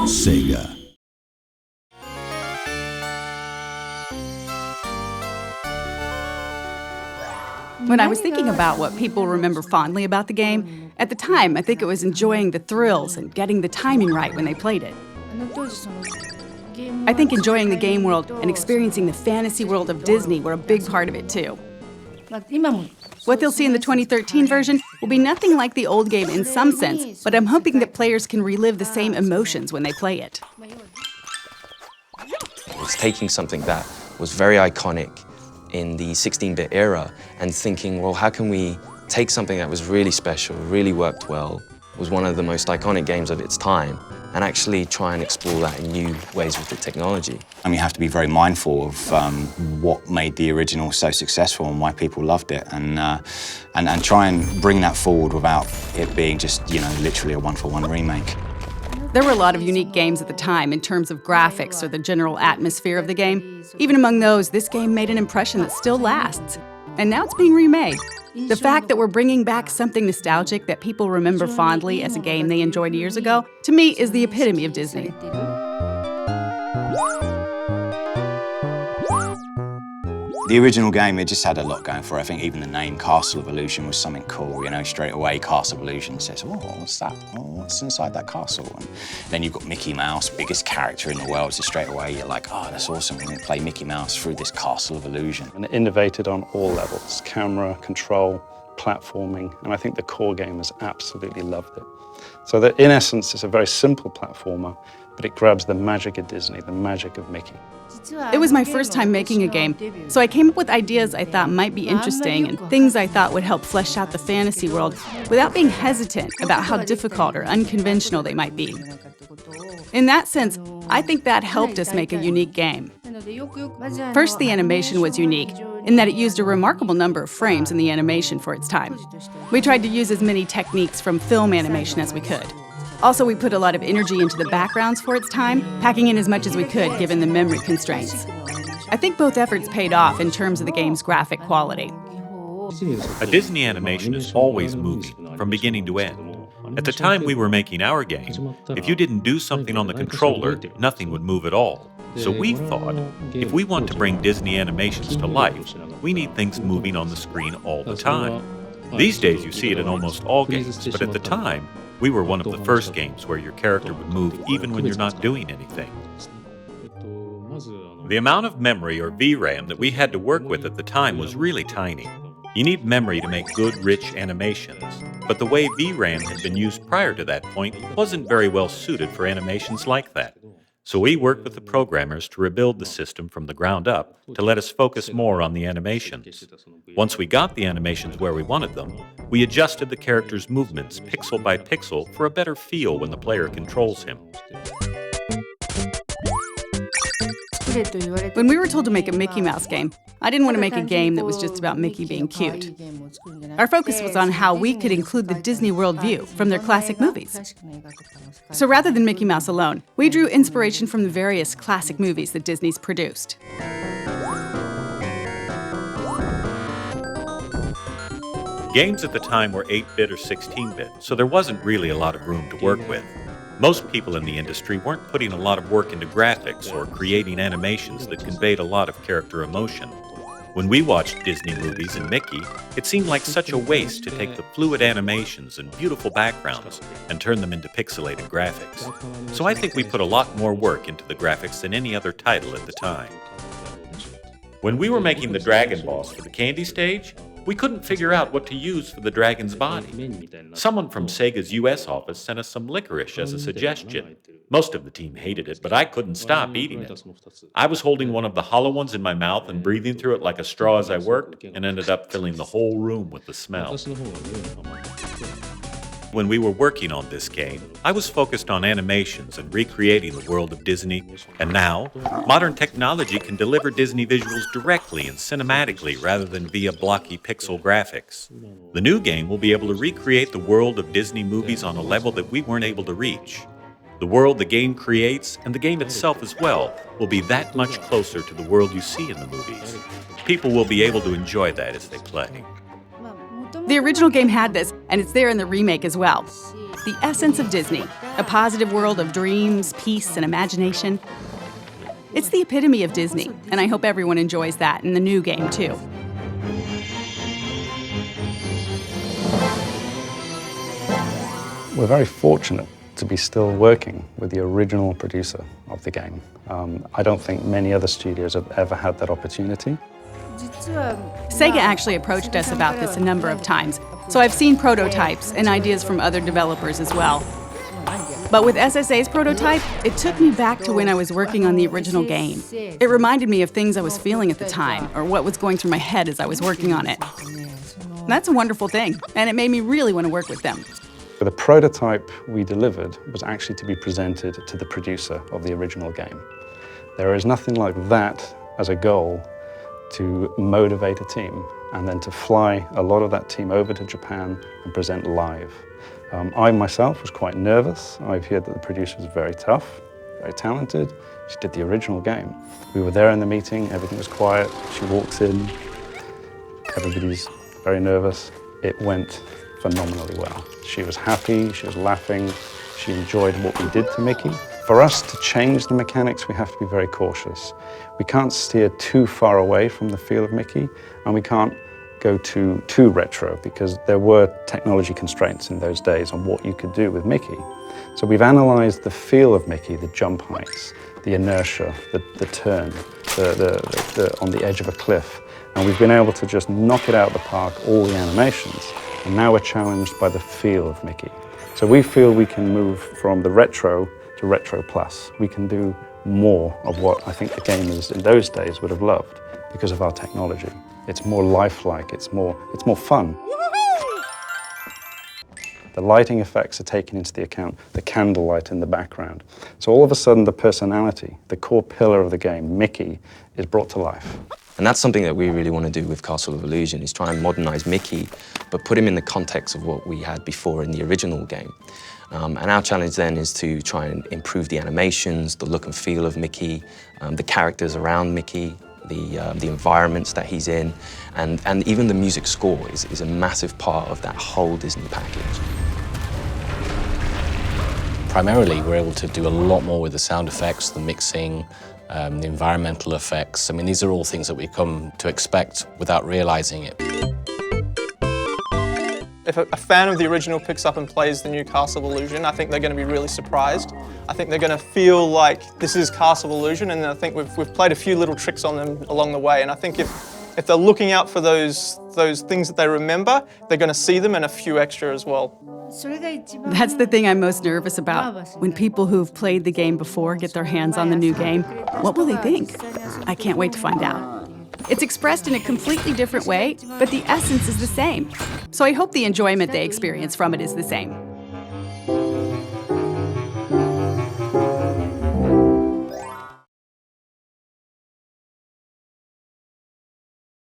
Sega. When I was thinking about what people remember fondly about the game, at the time I think it was enjoying the thrills and getting the timing right when they played it. I think enjoying the game world and experiencing the fantasy world of Disney were a big part of it too. What they'll see in the 2013 version will be nothing like the old game in some sense, but I'm hoping that players can relive the same emotions when they play it. It's taking something that was very iconic in the 16-bit era and thinking, well, how can we take something that was really special, really worked well, was one of the most iconic games of its time, and actually try and explore that in new ways with the technology. You have to be very mindful of what made the original so successful and why people loved it, and try and bring that forward without it being just, literally a one-for-one remake. There were a lot of unique games at the time in terms of graphics or the general atmosphere of the game. Even among those, this game made an impression that still lasts. And now it's being remade. The fact that we're bringing back something nostalgic that people remember fondly as a game they enjoyed years ago, to me, is the epitome of Disney. The original game, it just had a lot going for it. I think even the name Castle of Illusion was something cool, straight away Castle of Illusion says, oh, what's that? Oh, what's inside that castle? And then you've got Mickey Mouse, biggest character in the world, so straight away you're like, oh, that's awesome, we're gonna play Mickey Mouse through this Castle of Illusion. And it innovated on all levels, camera, control, platforming, and I think the core gamers absolutely loved it. So that in essence, it's a very simple platformer, but it grabs the magic of Disney, the magic of Mickey. It was my first time making a game, so I came up with ideas I thought might be interesting and things I thought would help flesh out the fantasy world without being hesitant about how difficult or unconventional they might be. In that sense, I think that helped us make a unique game. First, the animation was unique in that it used a remarkable number of frames in the animation for its time. We tried to use as many techniques from film animation as we could. Also, we put a lot of energy into the backgrounds for its time, packing in as much as we could given the memory constraints. I think both efforts paid off in terms of the game's graphic quality. A Disney animation is always moving, from beginning to end. At the time we were making our game, if you didn't do something on the controller, nothing would move at all. So we thought, if we want to bring Disney animations to life, we need things moving on the screen all the time. These days you see it in almost all games, but at the time, we were one of the first games where your character would move even when you're not doing anything. The amount of memory or VRAM that we had to work with at the time was really tiny. You need memory to make good, rich animations, but the way VRAM had been used prior to that point wasn't very well suited for animations like that. So we worked with the programmers to rebuild the system from the ground up to let us focus more on the animations. Once we got the animations where we wanted them, we adjusted the character's movements pixel by pixel for a better feel when the player controls him. When we were told to make a Mickey Mouse game, I didn't want to make a game that was just about Mickey being cute. Our focus was on how we could include the Disney World view from their classic movies. So rather than Mickey Mouse alone, we drew inspiration from the various classic movies that Disney's produced. Games at the time were 8-bit or 16-bit, so there wasn't really a lot of room to work with. Most people in the industry weren't putting a lot of work into graphics or creating animations that conveyed a lot of character emotion. When we watched Disney movies and Mickey, it seemed like such a waste to take the fluid animations and beautiful backgrounds and turn them into pixelated graphics. So I think we put a lot more work into the graphics than any other title at the time. When we were making the dragon boss for the candy stage, we couldn't figure out what to use for the dragon's body. Someone from Sega's US office sent us some licorice as a suggestion. Most of the team hated it, but I couldn't stop eating it. I was holding one of the hollow ones in my mouth and breathing through it like a straw as I worked, and ended up filling the whole room with the smell. When we were working on this game, I was focused on animations and recreating the world of Disney, and now, modern technology can deliver Disney visuals directly and cinematically rather than via blocky pixel graphics. The new game will be able to recreate the world of Disney movies on a level that we weren't able to reach. The world the game creates, and the game itself as well, will be that much closer to the world you see in the movies. People will be able to enjoy that as they play. The original game had this, and it's there in the remake as well. the essence of Disney, a positive world of dreams, peace, and imagination. It's the epitome of Disney, and I hope everyone enjoys that in the new game, too. We're very fortunate to be still working with the original producer of the game. I don't think many other studios have ever had that opportunity. Sega actually approached us about this a number of times, so I've seen prototypes and ideas from other developers as well. But with SSA's prototype, it took me back to when I was working on the original game. It reminded me of things I was feeling at the time, or what was going through my head as I was working on it. That's a wonderful thing, and it made me really want to work with them. The prototype we delivered was actually to be presented to the producer of the original game. There is nothing like that as a goal to motivate a team and then to fly a lot of that team over to Japan and present live. I myself was quite nervous. I've heard that the producer was very tough, very talented. She did the original game. We were there in the meeting, everything was quiet. She walks in, everybody's very nervous. It went phenomenally well. She was happy, she was laughing, she enjoyed what we did to Mickey. For us to change the mechanics, we have to be very cautious. We can't steer too far away from the feel of Mickey, and we can't go too retro, because there were technology constraints in those days on what you could do with Mickey. So we've analyzed the feel of Mickey, the jump heights, the inertia, the turn, on the edge of a cliff, and we've been able to just knock it out of the park, all the animations. And now we're challenged by the feel of Mickey. So we feel we can move from the retro to retro plus. We can do more of what I think the gamers in those days would have loved because of our technology. It's more lifelike, it's more fun. The lighting effects are taken into the account, the candlelight in the background. So all of a sudden the personality, the core pillar of the game, Mickey, is brought to life. And that's something that we really want to do with Castle of Illusion, is try and modernize Mickey, but put him in the context of what we had before in the original game. And our challenge then is to try and improve the animations, the look and feel of Mickey, the characters around Mickey, the environments that he's in, and even the music score is a massive part of that whole Disney package. Primarily, we're able to do a lot more with the sound effects, the mixing, the environmental effects. I mean, these are all things that we come to expect without realizing it. If a fan of the original picks up and plays the new Castle of Illusion, I think they're going to be really surprised. I think they're going to feel like this is Castle of Illusion, and I think we've played a few little tricks on them along the way, and I think if they're looking out for those things that they remember, they're going to see them and a few extra as well. That's the thing I'm most nervous about. When people who've played the game before get their hands on the new game, what will they think? I can't wait to find out. It's expressed in a completely different way, but the essence is the same. So I hope the enjoyment they experience from it is the same.